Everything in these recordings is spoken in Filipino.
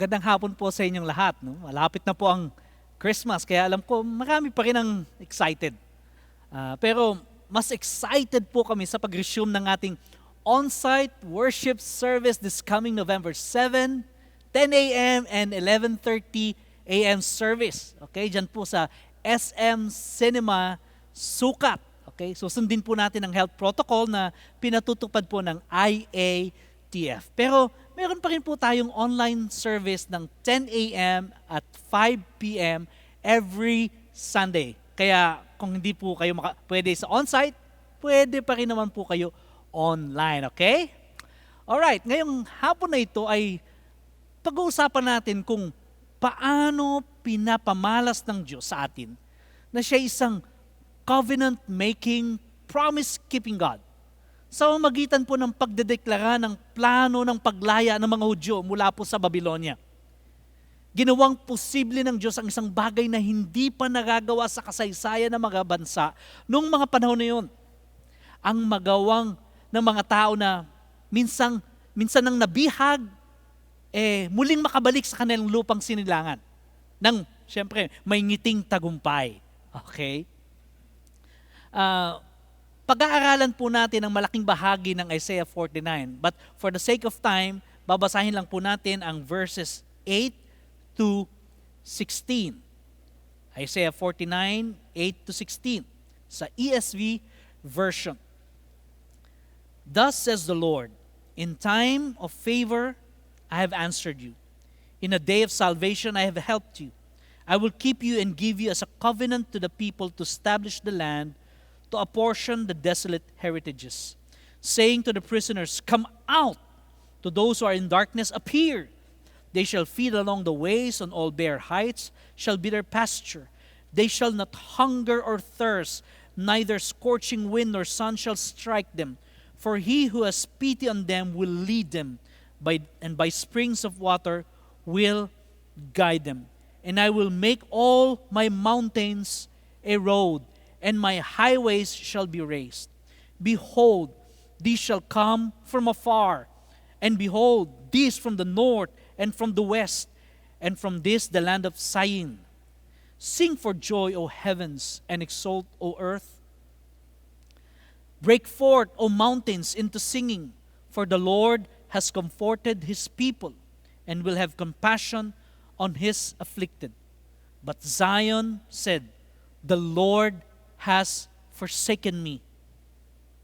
Magandang hapon po sa inyong lahat. No? Malapit na po ang Christmas, kaya alam ko marami pa rin ang excited. Pero mas excited po kami sa pag-resume ng ating on-site worship service this coming November 7, 10 a.m. and 11:30 a.m. service. Okay, dyan po sa SM Cinema Sukat. Okay, so sundin po natin ang health protocol na pinatutupad po ng IATF. Pero meron pa rin po tayong online service ng 10 a.m. at 5 p.m. every Sunday. Kaya kung hindi po kayo pwede sa on-site, pwede pa rin naman po kayo online, okay? Alright, ngayong hapon na ito ay pag-uusapan natin kung paano pinapamalas ng Diyos sa atin na siya isang covenant-making, promise-keeping God. Sa magitan po ng pagdedeklara ng plano ng paglaya ng mga Hudyo mula po sa Babilonya. Ginawang posible ng Diyos ang isang bagay na hindi pa nagagawa sa kasaysayan ng mga bansa noong mga panahon na yun. Ang magawang ng mga tao na minsan nang nabihag, muling makabalik sa kanilang lupang sinilangan. Nang, siyempre, may ngiting tagumpay. Okay? Pag-aaralan po natin ang malaking bahagi ng Isaiah 49. But for the sake of time, babasahin lang po natin ang verses 8 to 16. Isaiah 49, 8 to 16 sa ESV version. Thus says the Lord, in time of favor I have answered you. In a day of salvation I have helped you. I will keep you and give you as a covenant to the people to establish the land, to apportion the desolate heritages, saying to the prisoners, come out, to those who are in darkness, appear. They shall feed along the ways, on all bare heights shall be their pasture. They shall not hunger or thirst, neither scorching wind nor sun shall strike them. For he who has pity on them will lead them, and by springs of water will guide them. And I will make all my mountains a road, and my highways shall be raised. Behold, these shall come from afar, and behold, these from the north and from the west, and from this the land of Zion. Sing for joy, O heavens, and exult, O earth. Break forth, O mountains, into singing, for the Lord has comforted his people, and will have compassion on his afflicted. But Zion said, the Lord has forsaken me.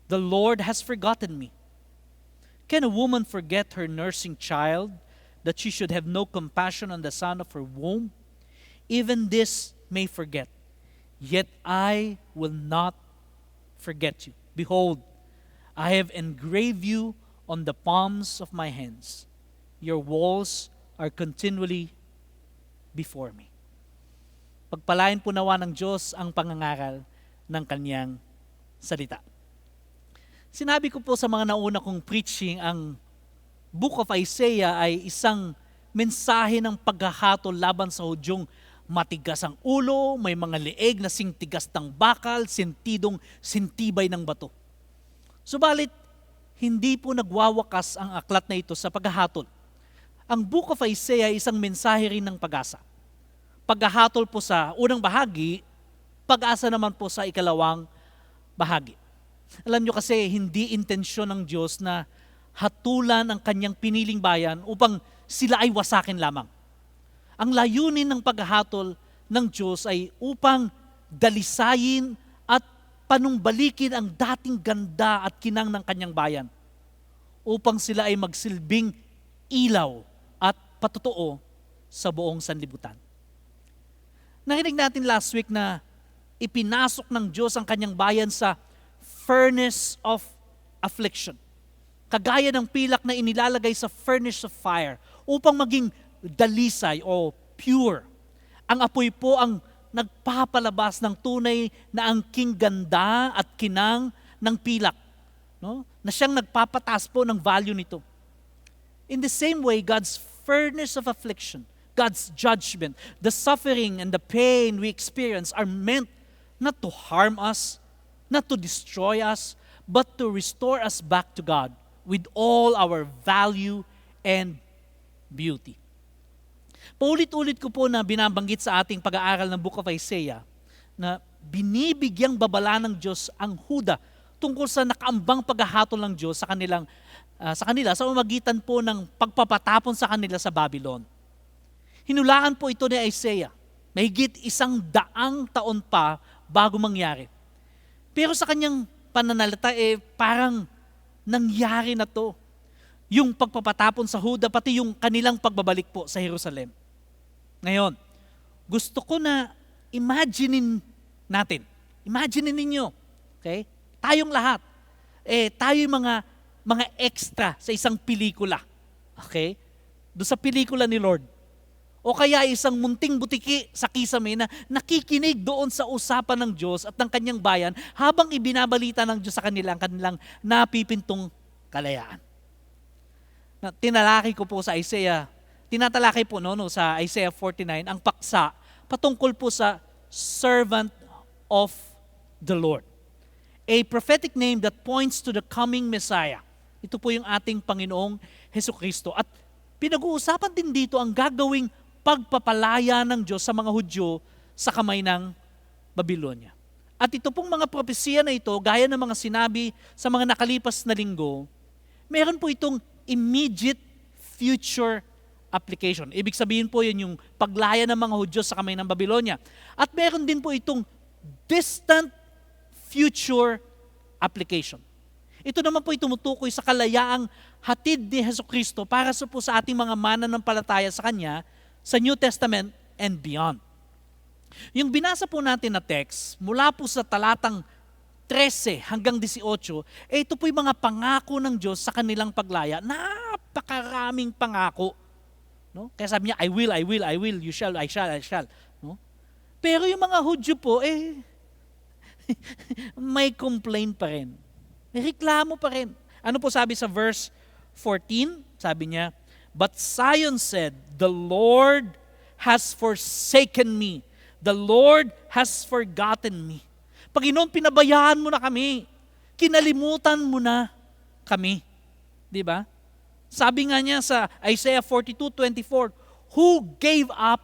The Lord has forgotten me. Can a woman forget her nursing child, that she should have no compassion on the son of her womb? Even this may forget, yet I will not forget you. Behold, I have engraved you on the palms of my hands. Your walls are continually before me. Pagpalain po nawa ng Diyos ang pangangaral ng kanyang salita. Sinabi ko po sa mga nauna kong preaching, ang Book of Isaiah ay isang mensahe ng paghahatol laban sa Hudyong matigas ang ulo, may mga leeg na singtigas ng bakal, sentidong sintibay ng bato. Subalit, hindi po nagwawakas ang aklat na ito sa paghahatol. Ang Book of Isaiah ay isang mensahe rin ng pag-asa. Paghahatol po sa unang bahagi, pag-asa naman po sa ikalawang bahagi. Alam nyo kasi, hindi intensyon ng Diyos na hatulan ang kanyang piniling bayan upang sila ay wasakin lamang. Ang layunin ng paghahatol ng Diyos ay upang dalisayin at panumbalikin ang dating ganda at kinang ng kanyang bayan, upang sila ay magsilbing ilaw at patotoo sa buong sanlibutan. Narinig natin last week na ipinasok ng Diyos ang kanyang bayan sa furnace of affliction. Kagaya ng pilak na inilalagay sa furnace of fire upang maging dalisay o pure. Ang apoy po ang nagpapalabas ng tunay na angking ganda at kinang ng pilak, no? Na siyang nagpapataas po ng value nito. In the same way, God's furnace of affliction, God's judgment, the suffering and the pain we experience are meant not to harm us, not to destroy us, but to restore us back to God with all our value and beauty. Paulit-ulit ko po na binabanggit sa ating pag-aaral ng Book of Isaiah na binibigyang babala ng Diyos ang Huda tungkol sa nakaambang paghahatol ng Diyos sa kanila sa pamamagitan po ng pagpapatapon sa kanila sa Babylon. Hinulaan po ito ni Isaiah, mahigit 100 taon pa bago mangyari. Pero sa kanyang pananalita, parang nangyari na to. Yung pagpapatapon sa Huda, pati yung kanilang pagbabalik po sa Jerusalem. Ngayon, gusto ko na imaginein ninyo, okay? Tayong lahat, tayo yung mga extra sa isang pelikula, okay? Doon sa pelikula ni Lord. O kaya isang munting butiki sa kisame na nakikinig doon sa usapan ng Diyos at ng kanyang bayan habang ibinabalita ng Diyos sa kanila ang kanilang napipintong kalayaan. Na tinalaki ko po sa tinatalakay po sa Isaiah 49 ang paksa patungkol po sa servant of the Lord. A prophetic name that points to the coming Messiah. Ito po yung ating Panginoong Hesukristo. At pinag-uusapan din dito ang gagawing pagpapalaya ng Diyos sa mga Hudyo sa kamay ng Babilonya. At ito pong mga propesiya na ito, gaya ng mga sinabi sa mga nakalipas na linggo, meron po itong immediate future application. Ibig sabihin po yun yung paglaya ng mga Hudyo sa kamay ng Babilonya. At meron din po itong distant future application. Ito naman po tumutukoy sa kalayaang hatid ni Hesukristo para po sa ating mga mananampalataya sa Kanya sa New Testament and beyond. Yung binasa po natin na text, mula po sa talatang 13 hanggang 18, ito po yung mga pangako ng Diyos sa kanilang paglaya. Napakaraming pangako. No? Kaya sabi niya, I will, you shall, I shall. No? Pero yung mga Hudyo po, may complaint pa rin. May reklamo pa rin. Ano po sabi sa verse 14? Sabi niya, but Zion said, the Lord has forsaken me. The Lord has forgotten me. Panginoon, pinabayaan mo na kami. Kinalimutan mo na kami. Di ba? Sabi nga niya sa Isaiah 42:24, who gave up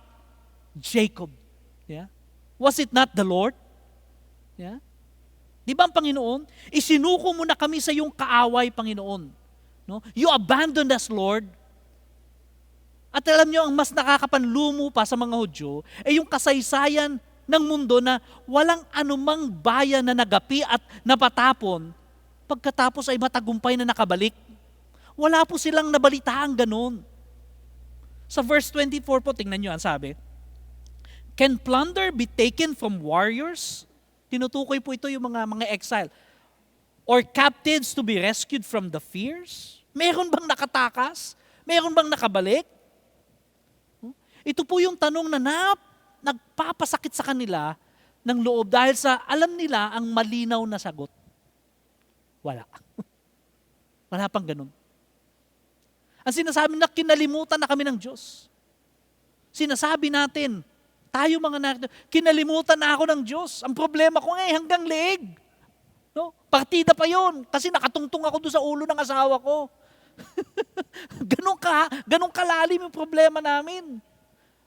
Jacob? Yeah? Was it not the Lord? Yeah? Di ba ang Panginoon? Isinuko mo na kami sa iyong kaaway, Panginoon. No? You abandoned us, Lord. At alam niyo, ang mas nakakapanlumo pa sa mga Hudyo ay yung kasaysayan ng mundo na walang anumang bayan na nagapi at napatapon pagkatapos ay matagumpay na nakabalik. Wala po silang nabalitaang ganun. Sa verse 24 po, tingnan niyo ang sabi, can plunder be taken from warriors? Tinutukoy po ito yung mga exile. Or captives to be rescued from the fears? Meron bang nakatakas? Meron bang nakabalik? Ito po yung tanong na nagpapasakit sa kanila ng loob dahil sa alam nila ang malinaw na sagot. Wala. Wala pang ganun. Ang sinasabi na kinalimutan na kami ng Diyos. Sinasabi natin, tayo mga narito, kinalimutan na ako ng Diyos. Ang problema ko hanggang leeg. No? Partida pa yon kasi nakatungtong ako doon sa ulo ng asawa ko. Ganun kalalim yung problema namin.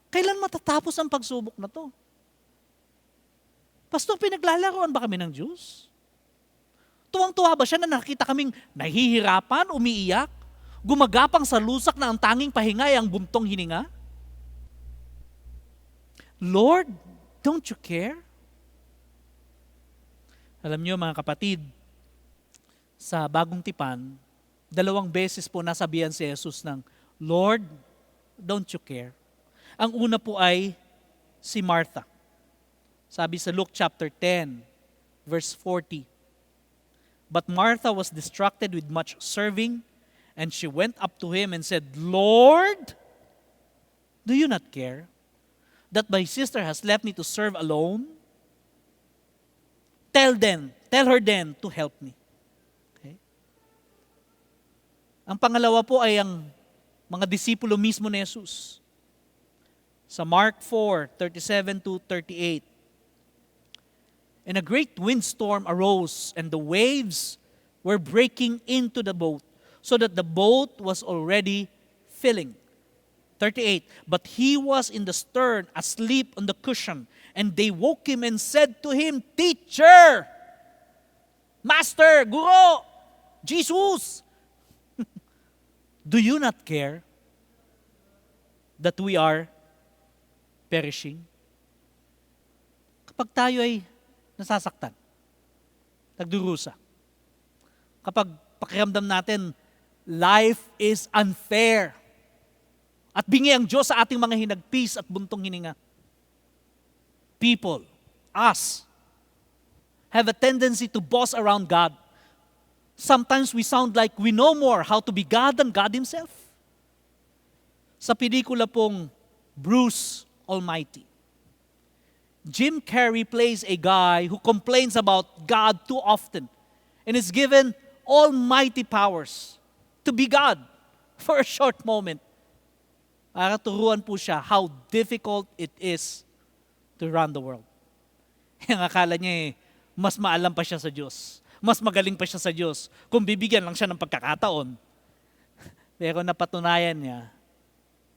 Kailan matatapos ang pagsubok na to? Pastor, pinaglalaroan ba kami ng Diyos? Tuwang-tuwa ba siya na nakita kaming nahihirapan, umiiyak, gumagapang sa lusak na ang tanging pahinga ay ang buntong hininga? Lord, don't you care? Alam niyo mga kapatid, sa bagong tipan, 2 beses po nasabihan si Jesus ng, Lord, don't you care? Ang una po ay si Martha. Sabi sa Luke chapter 10, verse 40, but Martha was distracted with much serving, and she went up to him and said, Lord, do you not care that my sister has left me to serve alone? Tell her then to help me. Okay? Ang pangalawa po ay ang mga disipulo mismo ni Jesus. Sa Mark 4:37-38, and a great windstorm arose, and the waves were breaking into the boat, so that the boat was already filling. 38, but he was in the stern, asleep on the cushion, and they woke him and said to him, Teacher, Master, Guro, Jesus, do you not care that we are perishing? Kapag tayo ay nasasaktan, nagdurusa, kapag pakiramdam natin, life is unfair, at bingi ang Diyos sa ating mga hinagpis at buntong hininga, people, us, have a tendency to boss around God. Sometimes we sound like we know more how to be God than God Himself. Sa pelikula pong Bruce Almighty, Jim Carrey plays a guy who complains about God too often and is given almighty powers to be God for a short moment. Para turuan po siya how difficult it is to run the world. Yung akala niya mas maalam pa siya sa Diyos. Mas magaling pa siya sa Diyos kung bibigyan lang siya ng pagkakataon. Pero napatunayan niya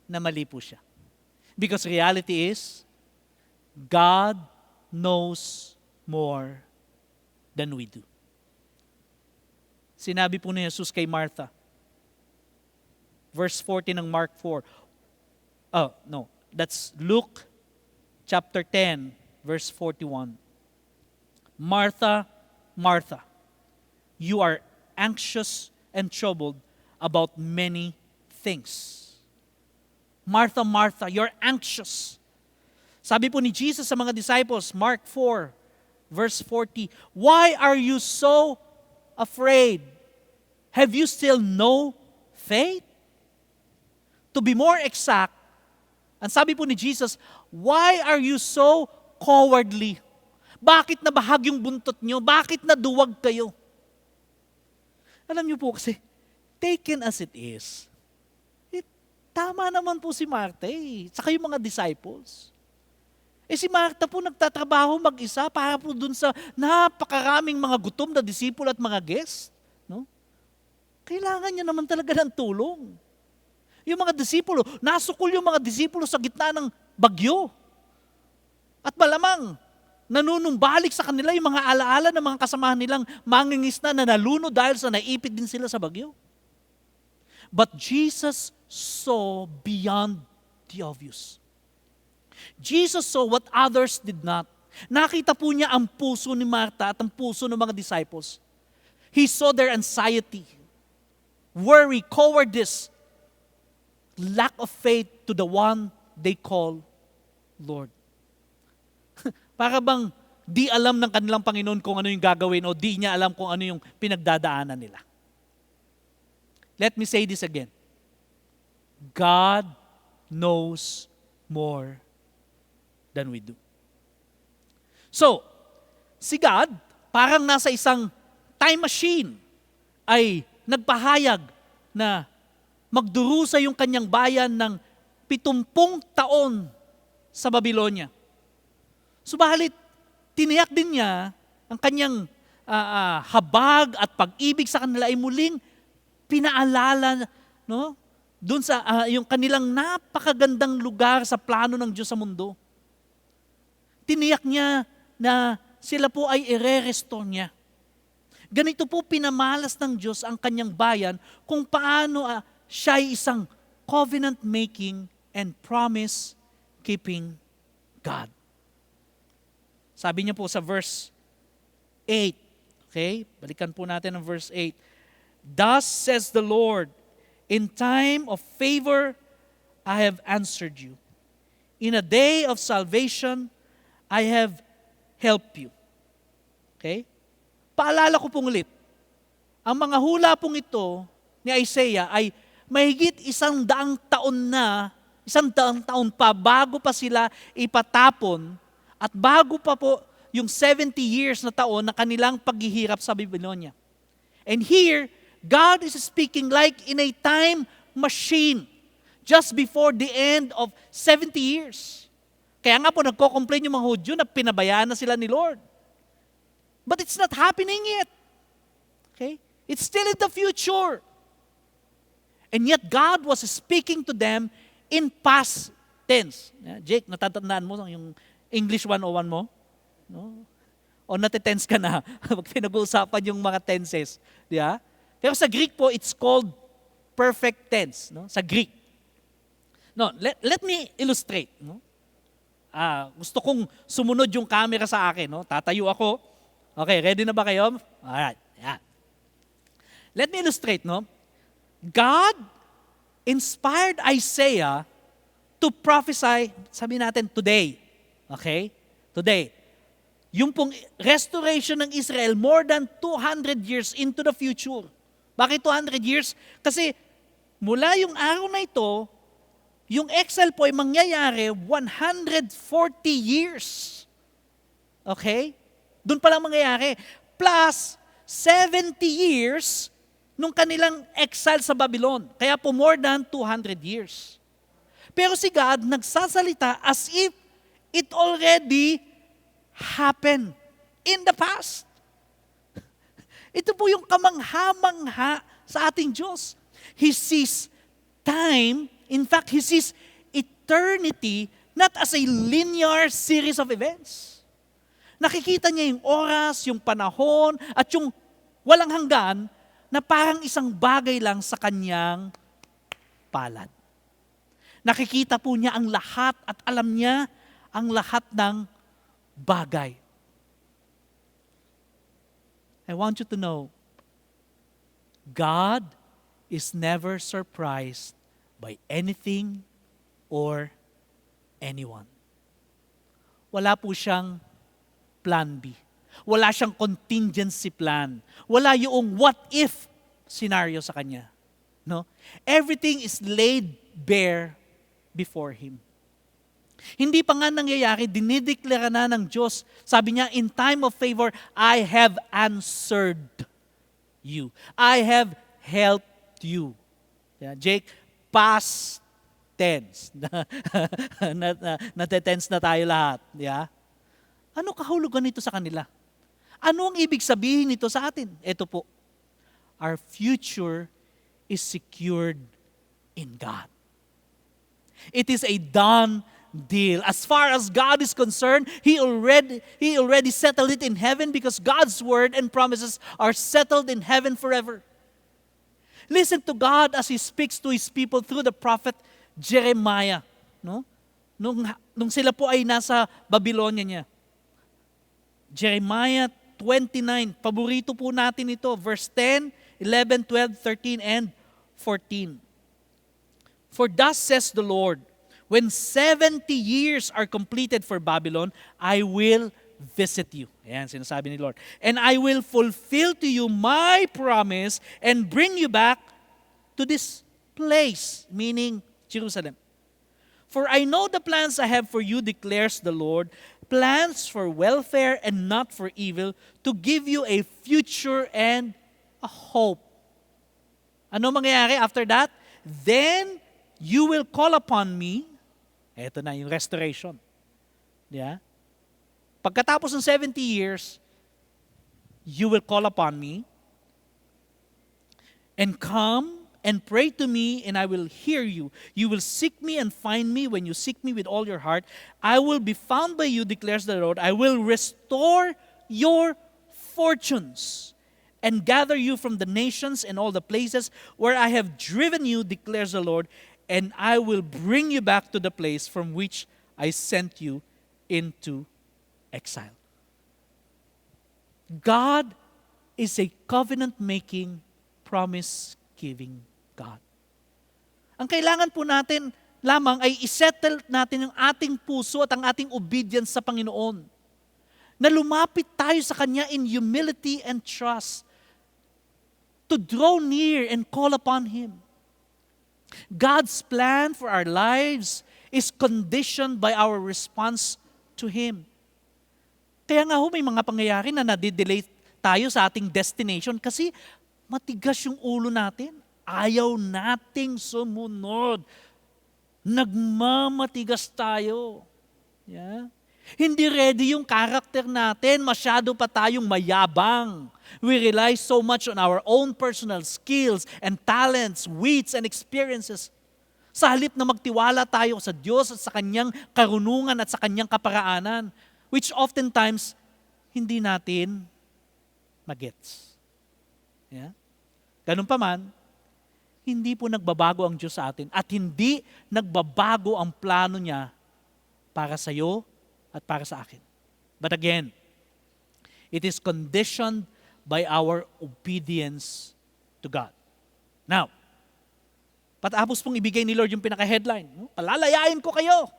na mali po siya. Because reality is, God knows more than we do. Sinabi po ni Jesus kay Martha, verse 40 ng Mark 4. That's Luke chapter 10, verse 41. Martha, Martha, you are anxious and troubled about many things. Martha, Martha, you're anxious. Sabi po ni Jesus sa mga disciples, Mark 4, verse 40, why are you so afraid? Have you still no faith? To be more exact, ang sabi po ni Jesus, why are you so cowardly? Bakit nabahag yung buntot nyo? Bakit naduwag kayo? Alam nyo po kasi, taken as it is, tama naman po si Martha saka yung mga disciples. Si Martha po nagtatrabaho mag-isa para po dun sa napakaraming mga gutom na disipulo at mga guest. No? Kailangan niya naman talaga ng tulong. Yung mga disipulo, nasukol yung mga disipulo sa gitna ng bagyo. At malamang, nanunumbalik sa kanila yung mga alaala ng mga kasamahan nilang mangingisda na nalunod dahil sa naipit din sila sa bagyo. But Jesus saw beyond the obvious. Jesus saw what others did not. Nakita po niya ang puso ni Martha at ang puso ng mga disciples. He saw their anxiety, worry, cowardice, lack of faith to the one they call Lord. Para bang di alam ng kanilang Panginoon kung ano yung gagawin o di niya alam kung ano yung pinagdadaanan nila. Let me say this again. God knows more than we do. So, si God, parang nasa isang time machine, ay nagpahayag na magdurusa yung kanyang bayan ng 70 taon sa Babilonya. Subalit, tiniyak din niya ang kanyang habag at pag-ibig sa kanila ay muling pinaalala, no? Doon sa yung kanilang napakagandang lugar sa plano ng Diyos sa mundo. Tiniyak niya na sila po ay ire-restore niya. Ganito po pinamalas ng Diyos ang kanyang bayan kung paano siya ay isang covenant-making and promise-keeping God. Sabi niya po sa verse 8, okay? Balikan po natin ang verse 8. Thus says the Lord, in time of favor, I have answered you. In a day of salvation, I have helped you. Okay? Paalala ko pong ulit, ang mga hula pong ito ni Isaiah ay mahigit 100 taon pa bago pa sila ipatapon at bago pa po yung 70 years na taon na kanilang paghihirap sa Babilonya. And here, God is speaking like in a time machine just before the end of 70 years. Kaya nga po nagko-complain yung mga Hudyo na pinabayaan na sila ni Lord. But it's not happening yet. Okay? It's still in the future. And yet God was speaking to them in past tense. Jake, natatandaan mo yung English 101 mo? No? O natitense ka na pag pinag-uusapan yung mga tenses. Di ba? Pero sa Greek po, it's called perfect tense. No? Sa Greek. No, let me illustrate. No? Gusto kong sumunod yung camera sa akin. No? Tatayo ako. Okay, ready na ba kayo? Alright. Yeah. Let me illustrate. No? God inspired Isaiah to prophesy, sabi natin, today. Okay? Today. Yung pong restoration ng Israel more than 200 years into the future. Bakit 200 years? Kasi mula yung araw na ito, yung exile po ay mangyayari 140 years. Okay? Doon pa lang mangyayari. Plus 70 years nung kanilang exile sa Babylon. Kaya po more than 200 years. Pero si God nagsasalita as if it already happened in the past. Ito po yung kamangha-mangha sa ating Diyos. He sees time, in fact, He sees eternity not as a linear series of events. Nakikita niya yung oras, yung panahon, at yung walang hanggan na parang isang bagay lang sa kanyang palad. Nakikita po niya ang lahat at alam niya ang lahat ng bagay. I want you to know, God is never surprised by anything or anyone. Wala po siyang plan B. Wala siyang contingency plan. Wala yung what if scenario sa kanya. No? Everything is laid bare before Him. Hindi pa nga nangyayari, dinideklara na ng Diyos. Sabi niya, in time of favor, I have answered you. I have helped you. Yeah, Jake, past tense. Natetense na tayo lahat. Yeah? Ano kahulugan nito sa kanila? Ano ang ibig sabihin nito sa atin? Ito po, our future is secured in God. It is a done deal. As far as God is concerned, He already settled it in heaven because God's word and promises are settled in heaven forever. Listen to God as He speaks to His people through the prophet Jeremiah. No? Nung sila po ay nasa Babilonya niya. Jeremiah 29, paborito po natin ito. Verse 10, 11, 12, 13, and 14. For thus says the Lord, when 70 years are completed for Babylon, I will visit you. Ayan, sinasabi ni Lord. And I will fulfill to you my promise and bring you back to this place, meaning Jerusalem. For I know the plans I have for you, declares the Lord, plans for welfare and not for evil, to give you a future and a hope. Ano mangyayari after that? Then you will call upon me. Ito na yung restoration. Yeah? Pagkatapos ng 70 years, you will call upon me and come and pray to me and I will hear you. You will seek me and find me when you seek me with all your heart. I will be found by you, declares the Lord. I will restore your fortunes and gather you from the nations and all the places where I have driven you, declares the Lord, and I will bring you back to the place from which I sent you into exile. God is a covenant-making, promise-giving God. Ang kailangan po natin lamang ay isettle natin ang ating puso at ang ating obedience sa Panginoon. Na lumapit tayo sa Kanya in humility and trust. To draw near and call upon Him. God's plan for our lives is conditioned by our response to Him. Kaya nga may mga pangyayari na nadidelay tayo sa ating destination kasi matigas yung ulo natin. Ayaw nating sumunod. Nagmamatigas tayo. Yeah? Hindi ready yung karakter natin. Masyado pa tayong mayabang. We rely so much on our own personal skills and talents, wits and experiences. Sa halip na magtiwala tayo sa Diyos at sa kanyang karunungan at sa kanyang kaparaanan, which oftentimes hindi natin magets. Yeah? Ganun pa man, hindi po nagbabago ang Diyos sa atin at hindi nagbabago ang plano niya para sa iyo at para sa akin. But again, it is conditioned by our obedience to God. Now, patapos pong ibigay ni Lord yung pinaka-headline, no? Palalayain ko kayo,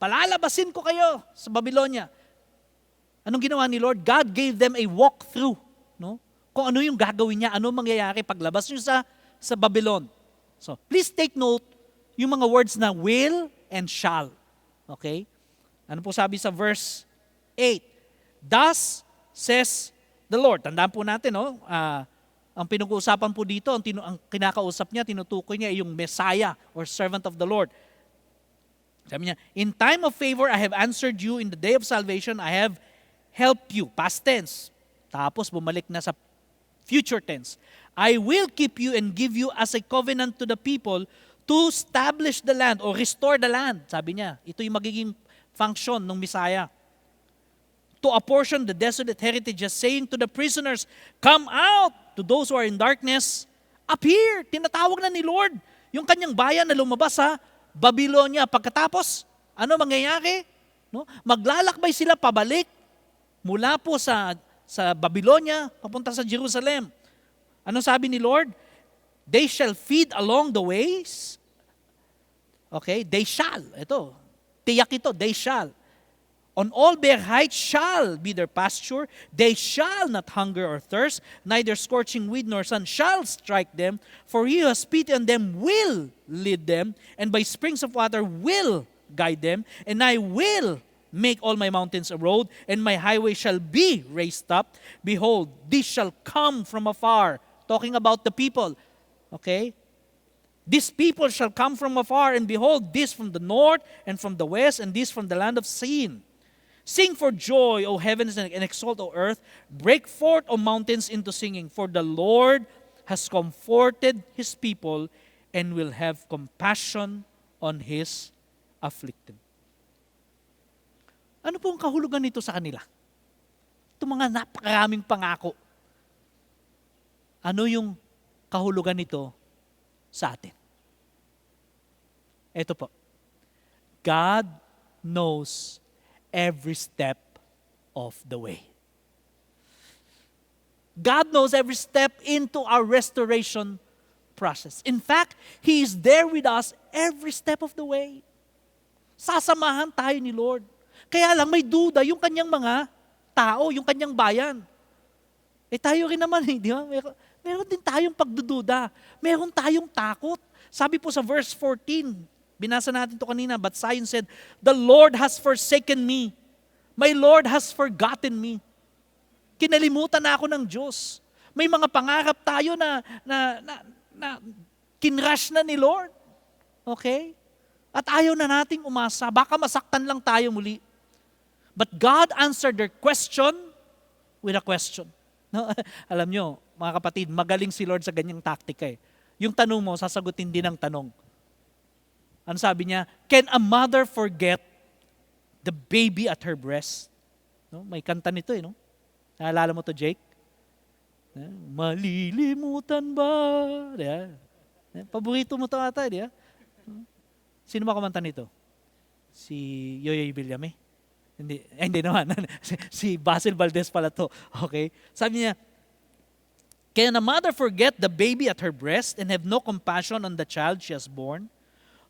palalabasin ko kayo sa Babilonya. Anong ginawa ni Lord? God gave them a walkthrough, no? Kung ano yung gagawin niya, ano mangyayari paglabas niyo sa Babylon. So, please take note yung mga words na will and shall. Okay? Ano po sabi sa verse 8? Thus says the Lord. Tandaan po natin, no? Ang pinag-uusapan po dito, ang kinakausap niya, tinutukoy niya yung Messiah or servant of the Lord. Sabi niya, in time of favor, I have answered you. In the day of salvation, I have helped you. Past tense. Tapos bumalik na sa future tense. I will keep you and give you as a covenant to the people to establish the land or restore the land. Sabi niya, ito yung magiging function ng Messiah. To apportion the desolate heritages, saying to the prisoners, come out. To those who are in darkness, appear. Tinatawag na ni Lord yung kanyang bayan na lumabas sa Babilonya. Pagkatapos, ano mangyayari? No? Maglalakbay sila pabalik mula po sa Babilonya papunta sa Jerusalem. Ano sabi ni Lord? They shall feed along the ways. Okay, they shall. Ito, tiyak ito, they shall. On all bare heights shall be their pasture. They shall not hunger or thirst, neither scorching wind nor sun shall strike them. For he who has pity on them will lead them, and by springs of water will guide them. And I will make all my mountains a road, and my highway shall be raised up. Behold, this shall come from afar. Talking about the people. Okay? These people shall come from afar, and behold, this from the north, and from the west, and this from the land of Sin. Sing for joy, O heavens, and exalt, O earth. Break forth, O mountains, into singing. For the Lord has comforted His people and will have compassion on His afflicted. Ano po ang kahulugan nito sa kanila? Itong mga napakaraming pangako. Ano yung kahulugan nito sa atin? Ito po. God knows every step of the way. God knows every step into our restoration process. In fact, He is there with us every step of the way. Sasamahan tayo ni Lord. Kaya lang may duda yung kanyang mga tao, yung kanyang bayan. Tayo rin naman, di ba? Meron din tayong pagdududa. Meron tayong takot. Sabi po sa verse 14, binasa natin ito kanina, but Zion said, the Lord has forsaken me. My Lord has forgotten me. Kinalimutan na ako ng Diyos. May mga pangarap tayo na kinrush na ni Lord. Okay? At ayaw na nating umasa. Baka masaktan lang tayo muli. But God answered their question with a question. No? Alam nyo, mga kapatid, magaling si Lord sa ganyang taktika eh. Yung tanong mo, sasagutin din ang tanong. Ano sabi niya? Can a mother forget the baby at her breast? No? May kanta nito eh, no? Naalala mo to, Jake? Malilimutan ba? Diba? Paborito mo to ata, di ba? Sino ba kumanta nito? Si Yoyoy Villame? Hindi naman. Si Basil Valdez pala to. Okay? Sabi niya, can a mother forget the baby at her breast and have no compassion on the child she has born?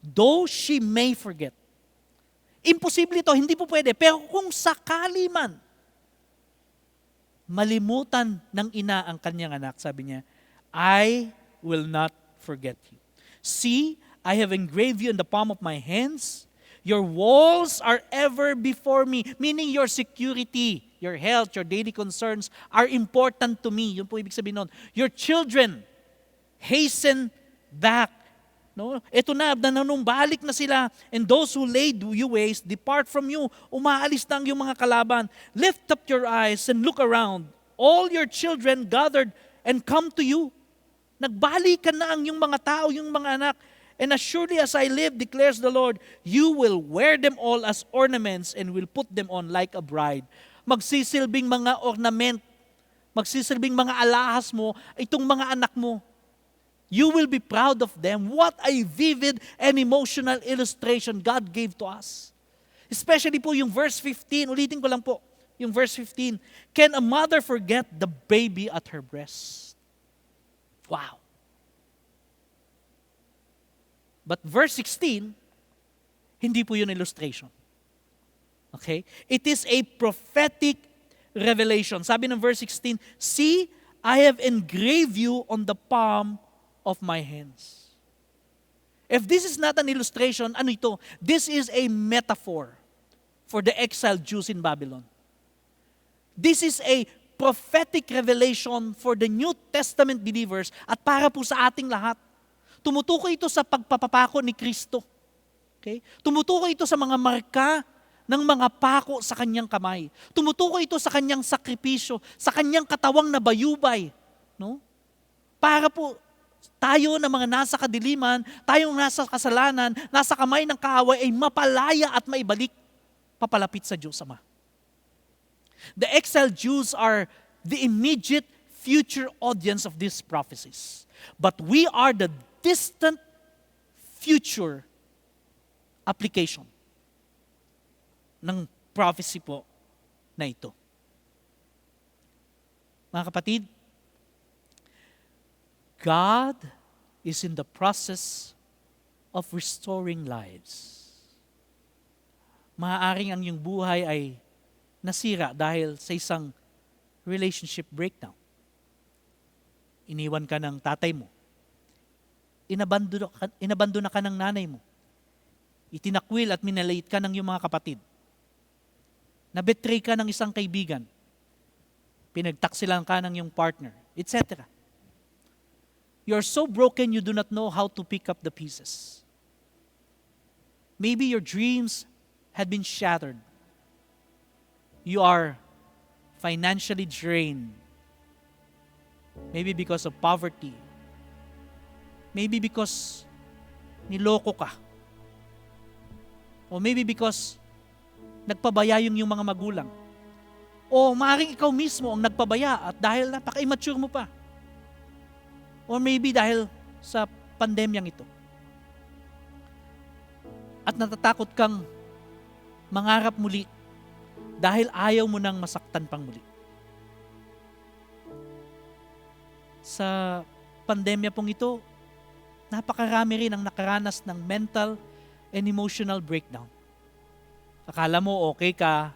Though she may forget. Imposible ito, hindi po pwede. Pero kung sakali man, malimutan ng ina ang kanyang anak, sabi niya, I will not forget you. See, I have engraved you in the palm of my hands. Your walls are ever before me. Meaning your security, your health, your daily concerns are important to me. Yun po ibig sabihin nun. Your children, hasten back. No? Ito na, nanumbalik na sila. And those who laid you waste, depart from you. Umaalis na ang iyong mga kalaban. Lift up your eyes and look around. All your children gathered and come to you. Nagbalikan na ang iyong mga tao, yung mga anak. And as surely as I live, declares the Lord, you will wear them all as ornaments and will put them on like a bride. Magsisilbing mga ornament, magsisilbing mga alahas mo, itong mga anak mo. You will be proud of them. What a vivid and emotional illustration God gave to us. Especially po yung verse 15. Ulitin ko lang po, yung verse 15. Can a mother forget the baby at her breast? Wow. But verse 16, hindi po yun illustration. Okay? It is a prophetic revelation. Sabi ng verse 16, see, I have engraved you on the palm of my hands. If this is not an illustration, ano ito? This is a metaphor for the exiled Jews in Babylon. This is a prophetic revelation for the New Testament believers at para po sa ating lahat. Tumutukoy ito sa pagpapapako ni Kristo. Okay? Tumutukoy ito sa mga marka ng mga pako sa kanyang kamay. Tumutukoy ito sa kanyang sakripisyo, sa kanyang katawang na bayubay. No? Para po tayo na mga nasa kadiliman, tayong nasa kasalanan, nasa kamay ng kaaway ay mapalaya at maibalik papalapit sa Diyos Ama. The exiled Jews are the immediate future audience of these prophecies. But we are the distant future application ng prophecy po na ito. Mga kapatid, God is in the process of restoring lives. Maaaring ang iyong buhay ay nasira dahil sa isang relationship breakdown. Iniwan ka ng tatay mo. Inabandona ka ng nanay mo. Itinakwil at minalait ka ng iyong mga kapatid. Nabetray ka ng isang kaibigan. Pinagtaksilan ka ng iyong partner, etc. You're so broken you do not know how to pick up the pieces. Maybe your dreams had been shattered. You are financially drained. Maybe because of poverty. Maybe because niloko ka. O maybe because nagpabaya yung mga magulang. O maaaring ikaw mismo ang nagpabaya at dahil napaka-immature mo pa. Or maybe dahil sa pandemyang ito. At natatakot kang mangarap muli dahil ayaw mo nang masaktan pang muli. Sa pandemya pong ito, napakarami rin ang nakaranas ng mental and emotional breakdown. Akala mo okay ka,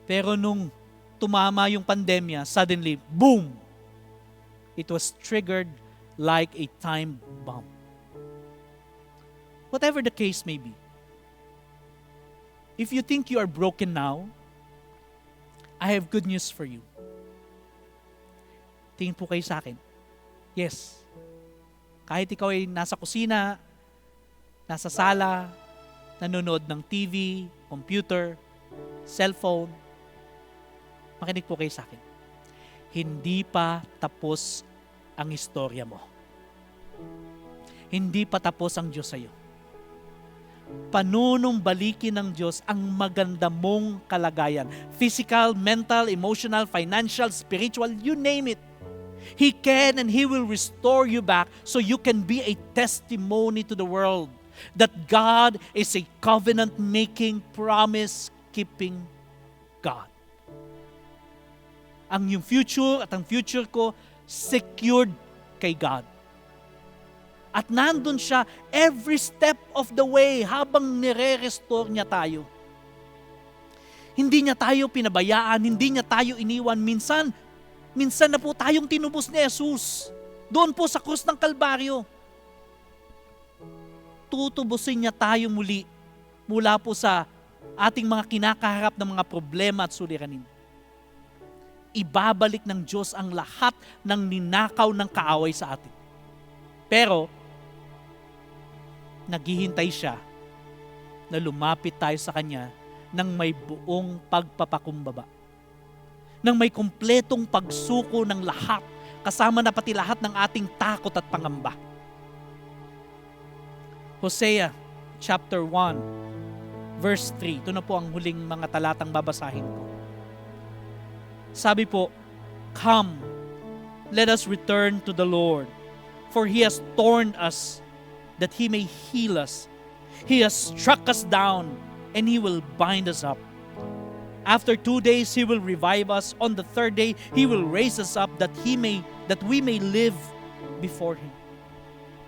pero nung tumama yung pandemya, suddenly, boom! It was triggered like a time bomb. Whatever the case may be, if you think you are broken now, I have good news for you. Tingin po kayo sa akin. Yes. Kahit ikaw ay nasa kusina, nasa sala, nanonood ng TV, computer, cellphone, makinig po kayo sa akin. Hindi pa tapos ang istorya mo. Hindi pa tapos ang Diyos sa iyo. Panunumbalikin ng Diyos ang maganda mong kalagayan. Physical, mental, emotional, financial, spiritual, you name it. He can and He will restore you back so you can be a testimony to the world that God is a covenant-making, promise-keeping God. Ang iyong future at ang future ko secured kay God. At nandun siya every step of the way habang nire-restore niya tayo. Hindi niya tayo pinabayaan, hindi niya tayo iniwan. Minsan na po tayong tinubos ni Jesus. Doon po sa krus ng Kalbaryo. Tutubusin niya tayo muli mula po sa ating mga kinakaharap ng mga problema at suliranin. Ibabalik ng Diyos ang lahat ng ninakaw ng kaaway sa atin. Pero, naghihintay siya na lumapit tayo sa Kanya ng may buong pagpapakumbaba. Ng may kumpletong pagsuko ng lahat, kasama na pati lahat ng ating takot at pangamba. Hosea chapter 1, verse 3. Ito na po ang huling mga talatang babasahin ko. Sabi po, "Come, let us return to the Lord, for He has torn us that He may heal us. He has struck us down, and He will bind us up. After 2 days He will revive us. On the third day He will raise us up that we may live before Him."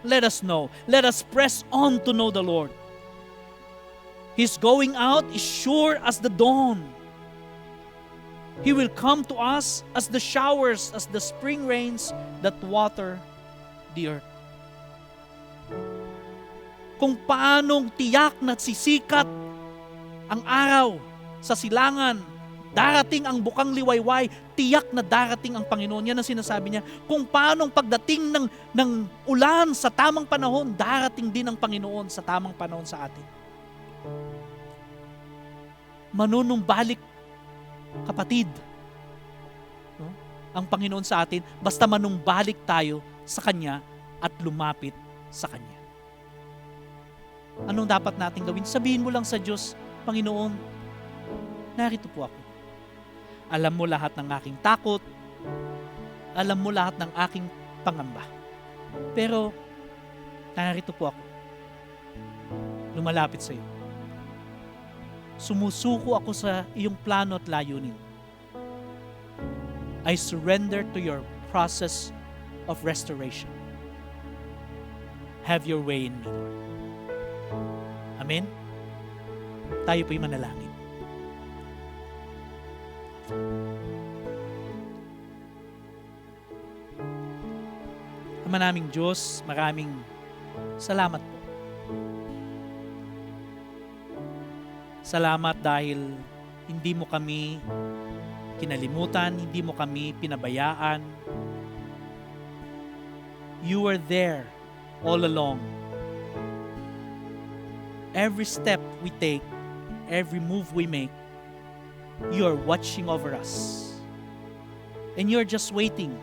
Let us know. Let us press on to know the Lord. His going out is sure as the dawn. He will come to us as the showers, as the spring rains that water the earth. Kung paanong tiyak na sisikat ang araw sa silangan, darating ang bukang liwayway, tiyak na darating ang Panginoon. Yan ang sinasabi niya. Kung paanong pagdating ng ulan sa tamang panahon, darating din ang Panginoon sa tamang panahon sa atin. Manunumbalik, kapatid, no? Ang Panginoon sa atin, basta manumbalik tayo sa Kanya at lumapit sa Kanya. Anong dapat natin gawin? Sabihin mo lang sa Diyos, "Panginoon, narito po ako. Alam mo lahat ng aking takot. Alam mo lahat ng aking pangamba. Pero, narito po ako. Lumalapit sa iyo. Sumusuko ako sa iyong plano at layunin. I surrender to your process of restoration. Have your way in me, Lord." Amen? Tayo po'y manalangin. Ama naming Diyos, maraming salamat po. Salamat dahil hindi mo kami kinalimutan, hindi mo kami pinabayaan. You were there all along. Every step we take, every move we make, you are watching over us. And you're just waiting.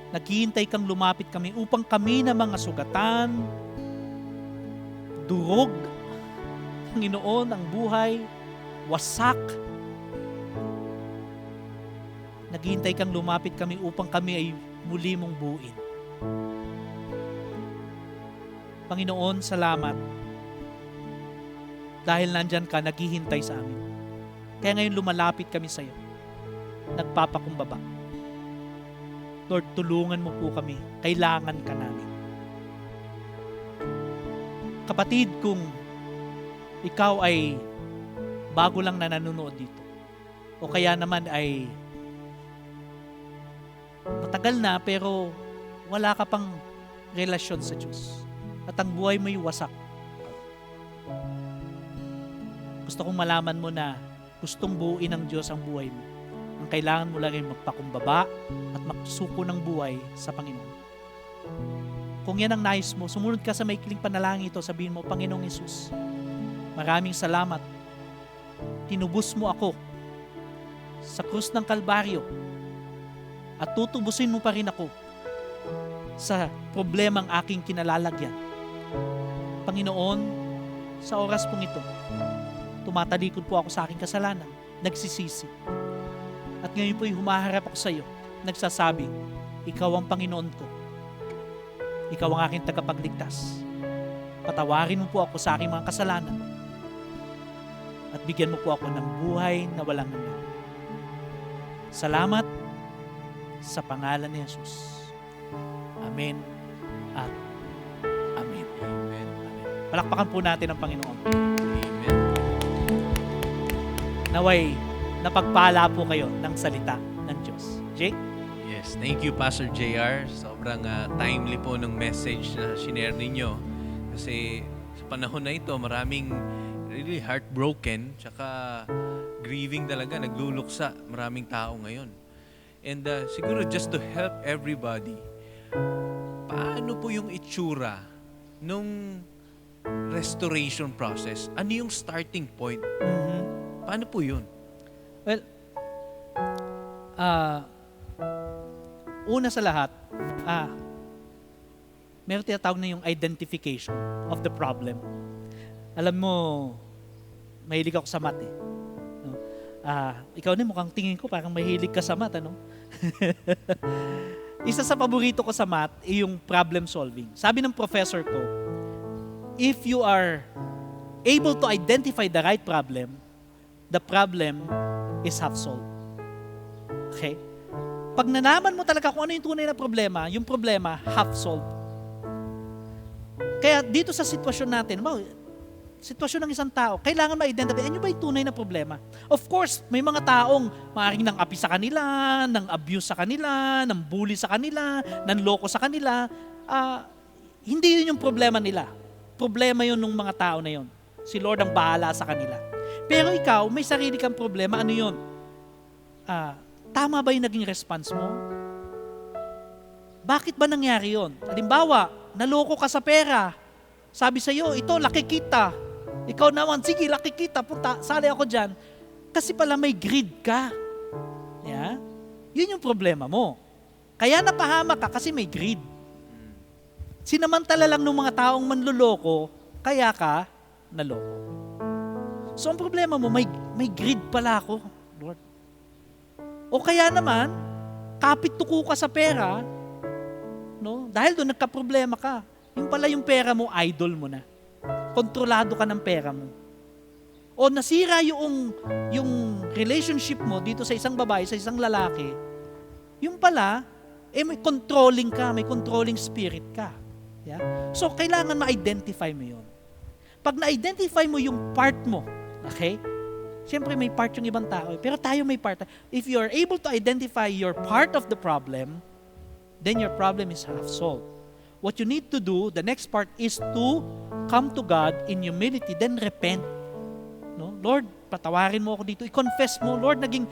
Naghihintay kang lumapit kami upang kami na mga sugatan, durog, Panginoon, ang buhay, wasak. Naghihintay kang lumapit kami upang kami ay muli mong buuin. Panginoon, salamat. Dahil nandyan ka, naghihintay sa amin. Kaya ngayon lumalapit kami sa iyo. Nagpapakumbaba. Lord, tulungan mo po kami. Kailangan ka namin. Kapatid, kung ikaw ay bago lang na nanonood dito, o kaya naman ay matagal na pero wala ka pang relasyon sa Diyos at ang buhay mo'y wasak, gusto kong malaman mo na gustong buuin ng Diyos ang buhay mo. Ang kailangan mo lang ay magpakumbaba at magsuko ng buhay sa Panginoon. Kung yan ang nais mo, sumunod ka sa maikling panalangin ito, sabihin mo, "Panginoong Hesus, maraming salamat. Tinubos mo ako sa krus ng Kalbaryo at tutubusin mo pa rin ako sa problemang aking kinalalagyan. Panginoon, sa oras pong ito, tumatalikod po ako sa aking kasalanan, nagsisisi. At ngayon po'y humaharap ako sa iyo, nagsasabi, Ikaw ang Panginoon ko. Ikaw ang aking tagapagligtas. Patawarin mo po ako sa aking mga kasalanan at bigyan mo po ako ng buhay na walang hanggan. Salamat sa pangalan ni Jesus. Amen at Amen. Amen. Palakpakan po natin ang Panginoon. Amen. Naway, napagpala po kayo ng salita ng Diyos. Jay? Yes, thank you Pastor JR. Sobrang timely po ng message na shinare ninyo. Kasi sa panahon na ito, maraming really heartbroken, tsaka grieving talaga, nagluluksa maraming tao ngayon. And siguro just to help everybody, paano po yung itsura nung restoration process? Ano yung starting point? Paano po yun? Well, una sa lahat, meron tinatawag na yung identification of the problem. Alam mo, mahilig ako sa math eh. No? Ikaw din mukhang tingin ko parang mahilig ka sa math, ano? Isa sa paborito ko sa math ay yung problem solving. Sabi ng professor ko, if you are able to identify the right problem, the problem is half solved. Okay? Pag nalaman mo talaga kung ano yung tunay na problema, yung problema half solved. Kaya dito sa sitwasyon natin, sitwasyon ng isang tao, kailangan ma-identify, ano ba yung tunay na problema? Of course, may mga taong maaaring nang api sa kanila, nang abuse sa kanila, nang bully sa kanila, nang loko sa kanila. Hindi yun yung problema nila. Problema yun ng mga tao na yun. Si Lord ang bahala sa kanila. Pero ikaw, may sarili kang problema. Ano yun? Tama ba yung naging response mo? Bakit ba nangyari yun? Halimbawa, naloko ka sa pera. Sabi sa'yo, ito, laki kita. Ikaw naman, sige, laki kita. Punta, sali ako dyan. Kasi pala may greed ka. Yeah? Yun yung problema mo. Kaya napahamak ka kasi may greed. Sinamantala lang ng mga taong manluloko, kaya ka naloko. So ang problema mo, may greed pala ako, Lord. O kaya naman, kapit tuko ka sa pera, no? Dahil doon nagka-problema ka. Yung pala yung pera mo, idol mo na. Kontrolado ka ng pera mo. O nasira yung relationship mo dito sa isang babae, sa isang lalaki, yung pala, may controlling ka, may controlling spirit ka. Yeah? So, kailangan ma-identify mo yun. Pag na-identify mo yung part mo, okay? Siyempre may part yung ibang tao, pero tayo may part. If you are able to identify your part of the problem, then your problem is half solved. What you need to do, the next part is to come to God in humility, then repent. No? Lord, patawarin mo ako dito. I-confess mo, Lord, naging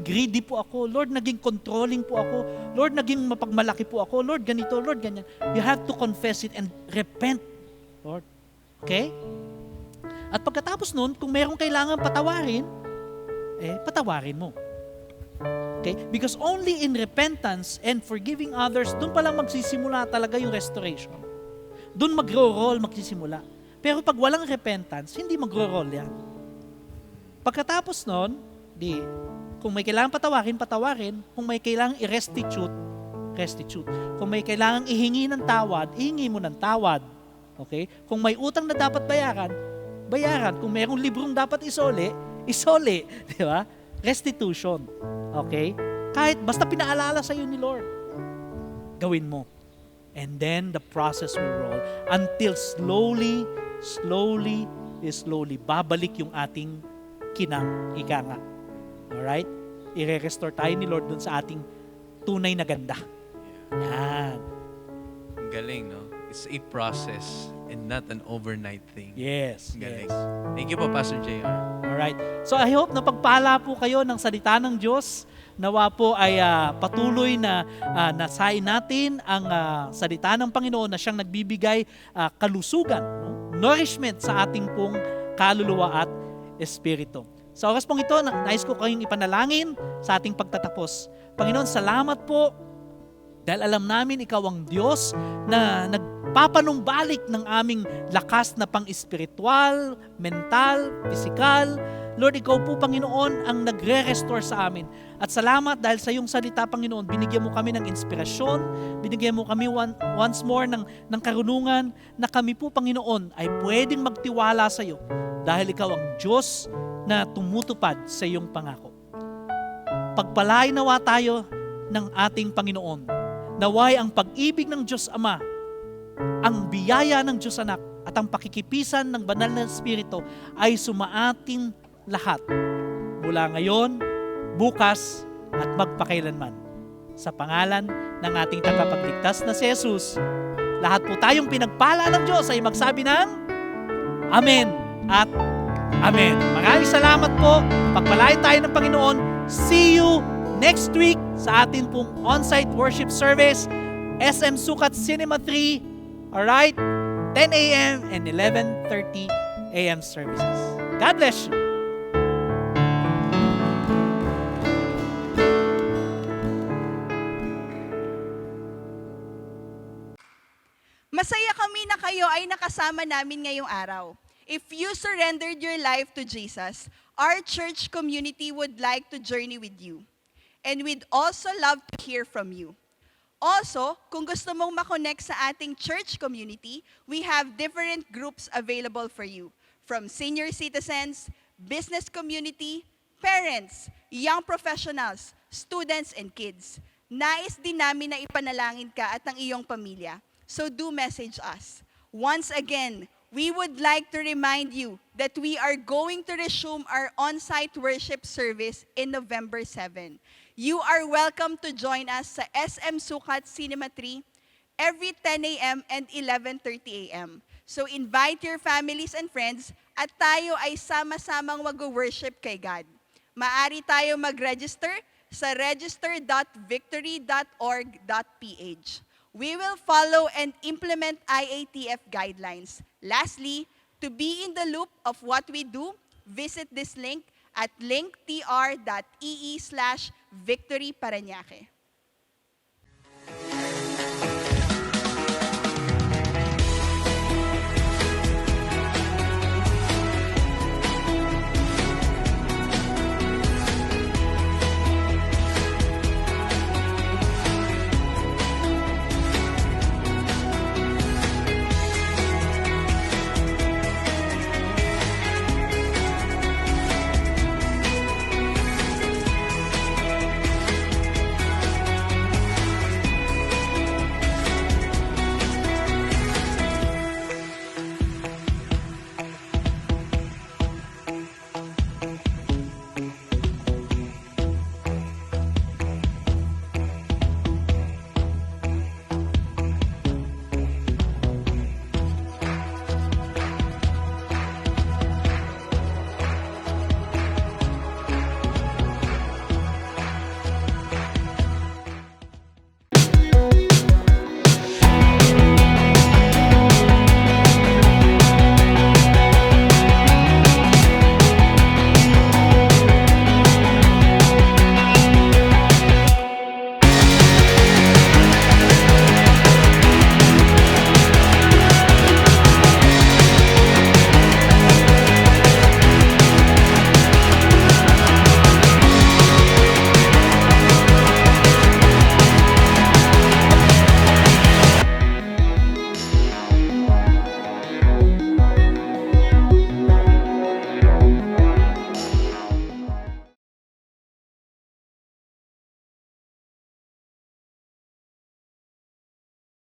greedy po ako. Lord, naging controlling po ako. Lord, naging mapagmalaki po ako. Lord, ganito, Lord, ganyan. You have to confess it and repent, Lord. Okay? At pagkatapos nun, kung merong kailangan patawarin, patawarin mo. Okay? Because only in repentance and forgiving others, doon palang magsisimula talaga yung restoration. Doon magro-roll, magsisimula. Pero pag walang repentance, hindi magro-roll yan. Pagkatapos nun, kung may kailangan patawarin. Kung may kailangan i-restitute. Kung may kailangan ihingi ng tawad, ihingi mo ng tawad. Okay? Kung may utang na dapat bayaran. Kung mayroong librong dapat isole. Di ba? Restitution. Okay? Kahit basta pinaalala sa iyo ni Lord, gawin mo. And then the process will roll until slowly, babalik yung ating kinang, ika nga. Alright? I-restore tayo ni Lord dun sa ating tunay na ganda. Yan. Ang galing, no? It's a process and not an overnight thing. Yes. Galing. Yes. Thank you po, Pastor JR. Alright. So I hope na pagpala po kayo ng salita ng Diyos. Nawa po ay patuloy na nasain natin ang salita ng Panginoon na siyang nagbibigay kalusugan, nourishment sa ating pong kaluluwa at espiritu. Sa oras pong ito, nais ko kayong ipanalangin sa ating pagtatapos. Panginoon, salamat po dahil alam namin ikaw ang Diyos na nagpapanumbalik ng aming lakas na pang-espiritual, mental, physical. Lord, ikaw po, Panginoon, ang nagre-restore sa amin. At salamat dahil sa iyong salita, Panginoon, binigyan mo kami ng inspirasyon, binigyan mo kami once more ng karunungan na kami po, Panginoon, ay pwedeng magtiwala sa iyo dahil ikaw ang Diyos na tumutupad sa iyong pangako. Pagpalain nawa tayo ng ating Panginoon. Naway ang pag-ibig ng Diyos Ama, ang biyaya ng Diyos Anak, at ang pakikipisan ng banal na Espiritu ay sumaating lahat mula ngayon, bukas, at magpakailanman. Sa pangalan ng ating tagapagligtas na si Jesus, lahat po tayong pinagpala ng Diyos ay magsabi ng Amen at Amen. Maraming salamat po. Pagpalain tayo ng Panginoon. See you next week sa atin pong on-site worship service, SM Sukat Cinema 3, alright? 10 a.m. and 11:30 a.m. services. God bless you. Masaya kami na kayo ay nakasama namin ngayong araw. If you surrendered your life to Jesus, our church community would like to journey with you. And we'd also love to hear from you. Also, kung gusto mong makonect sa ating church community, we have different groups available for you. From senior citizens, business community, parents, young professionals, students, and kids. Nais din namin na ipanalangin ka at ang iyong pamilya. So do message us. Once again, we would like to remind you that we are going to resume our on-site worship service in November 7. You are welcome to join us sa SM Sukat Cinema 3 every 10 a.m. and 11:30 a.m. So invite your families and friends at tayo ay sama-samang mag-worship kay God. Maari tayo mag-register sa register.victory.org.ph. We will follow and implement IATF guidelines. Lastly, to be in the loop of what we do, visit this link at linktr.ee/victoryparanaque.